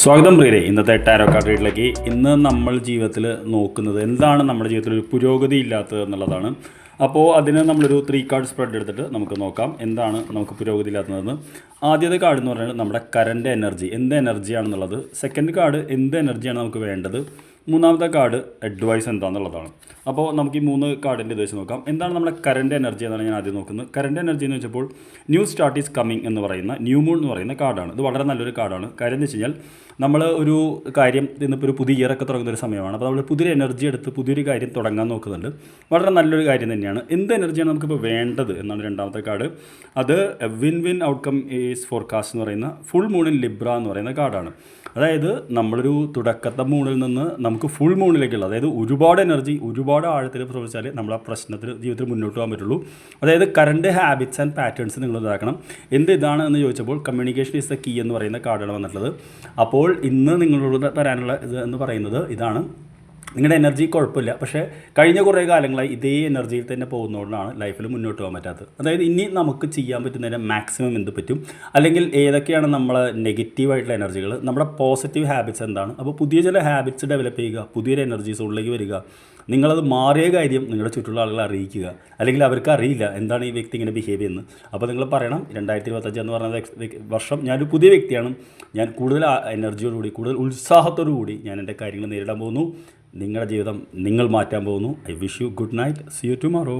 സ്വാഗതം പ്രിയരെ, ഇന്നത്തെ ടാരോ കാർഡ് റീഡിലേക്ക്. ഇന്ന് നമ്മൾ ജീവിതത്തിൽ നോക്കുന്നത് എന്താണ് നമ്മുടെ ജീവിതത്തിൽ ഒരു പുരോഗതി ഇല്ലാത്തത് എന്നുള്ളതാണ്. അപ്പോൾ അതിന് നമ്മളൊരു 3 കാർഡ് സ്പ്രെഡ് എടുത്തിട്ട് നമുക്ക് നോക്കാം എന്താണ് നമുക്ക് പുരോഗതി ഇല്ലാത്തതെന്ന്. ആദ്യത്തെ കാർഡ് എന്ന് പറയുന്നത് നമ്മുടെ കറൻറ്റ് എനർജി, എന്ത് എനർജിയാണെന്നുള്ളത്. സെക്കൻഡ് കാർഡ് എന്ത് എനർജിയാണ് നമുക്ക് വേണ്ടത്. മൂന്നാമത്തെ കാർഡ് അഡ്വൈസ് എന്താണെന്നുള്ളതാണ്. അപ്പോൾ നമുക്ക് ഈ 3 കാർഡിൻ്റെ ഇത് വെച്ച് നോക്കാം. എന്താണ് നമ്മുടെ കറൻറ്റ് എനർജി എന്നാണ് ഞാൻ ആദ്യം നോക്കുന്നത്. കറൻറ്റ് എനർജി എന്ന് വെച്ചപ്പോൾ ന്യൂ സ്റ്റാർട്ട് ഈസ് കമ്മിങ് എന്ന് പറയുന്ന ന്യൂ മൂൺ എന്ന് പറയുന്ന കാർഡാണ്. ഇത് വളരെ നല്ലൊരു കാർഡാണ്. കാര്യം എന്ന് വെച്ച് കഴിഞ്ഞാൽ നമ്മൾ ഒരു കാര്യം ഇന്നിപ്പോൾ ഒരു പുതിയ ഇയറൊക്കെ തുടങ്ങുന്ന ഒരു സമയമാണ്. അപ്പോൾ നമ്മൾ പുതിയൊരു എനർജി എടുത്ത് പുതിയൊരു കാര്യം തുടങ്ങാൻ നോക്കുന്നുണ്ട്. വളരെ നല്ലൊരു കാര്യം തന്നെയാണ്. എന്ത് എനർജിയാണ് നമുക്കിപ്പോൾ വേണ്ടത് എന്നാണ് രണ്ടാമത്തെ കാർഡ്. അത് win win outcome is forecast എന്ന് പറയുന്ന ഫുൾ മൂൺ ഇൻ ലിബ്ര എന്ന് പറയുന്ന കാർഡാണ്. അതായത് നമ്മളൊരു തുടക്കത്തെ മൂണിൽ നിന്ന് നമുക്ക് ഫുൾ മൂണിലേക്കുള്ള, അതായത് ഒരുപാട് എനർജി ഒരുപാട് ആഴത്തിൽ പ്രവർത്തിച്ചാൽ നമ്മൾ ആ പ്രശ്നത്തിൽ ജീവിതത്തിൽ മുന്നോട്ട് പോകാൻ പറ്റുള്ളൂ. അതായത് കറണ്ട് ഹാബിറ്റ്സ് ആൻഡ് പാറ്റേൺസ് നിങ്ങൾ ഇതാക്കണം. ഇതാണ് എന്ന് ചോദിച്ചപ്പോൾ കമ്മ്യൂണിക്കേഷൻ ഈസ് ദ കീ എന്ന് പറയുന്ന കാർഡാണ് വന്നിട്ടുള്ളത്. അപ്പോൾ ഇന്ന് നിങ്ങളോട് തരാനുള്ള ഇത് എന്ന് പറയുന്നത് ഇതാണ്. നിങ്ങളുടെ എനർജി കുഴപ്പമില്ല, പക്ഷേ കഴിഞ്ഞ കുറേ കാലങ്ങളായി ഇതേ എനർജിയിൽ തന്നെ പോകുന്നതുകൊണ്ടാണ് ലൈഫിൽ മുന്നോട്ട് പോകാൻ പറ്റാത്തത്. അതായത് ഇനി നമുക്ക് ചെയ്യാൻ പറ്റുന്നതിന് മാക്സിമം എന്ത് പറ്റും, അല്ലെങ്കിൽ ഏതൊക്കെയാണ് നമ്മളെ നെഗറ്റീവായിട്ടുള്ള എനർജികൾ, നമ്മുടെ പോസിറ്റീവ് ഹാബിറ്റ്സ് എന്താണ്. അപ്പോൾ പുതിയ ചില ഹാബിറ്റ്സ് ഡെവലപ്പ് ചെയ്യുക, പുതിയൊരു എനർജീസ് ഉള്ളിലേക്ക് വരിക. നിങ്ങളത് മാറിയ കാര്യം നിങ്ങളുടെ ചുറ്റുള്ള ആളുകളെ അറിയിക്കുക, അല്ലെങ്കിൽ അവർക്ക് അറിയില്ല എന്താണ് ഈ വ്യക്തി ഇങ്ങനെ ബിഹേവ് ചെയ്യുന്നത്. അപ്പോൾ നിങ്ങൾ പറയണം 2025 എന്ന് പറയുന്ന വർഷം ഞാനൊരു പുതിയ വ്യക്തിയാണ്, ഞാൻ കൂടുതൽ എനർജിയോടുകൂടി കൂടുതൽ ഉത്സാഹത്തോടു കൂടി ഞാൻ എൻ്റെ കാര്യങ്ങൾ നേരിടാൻ പോകുന്നു. നിങ്ങളുടെ ജീവിതം നിങ്ങൾ മാറ്റാൻ പോകുന്നു. I wish you good night. See you tomorrow.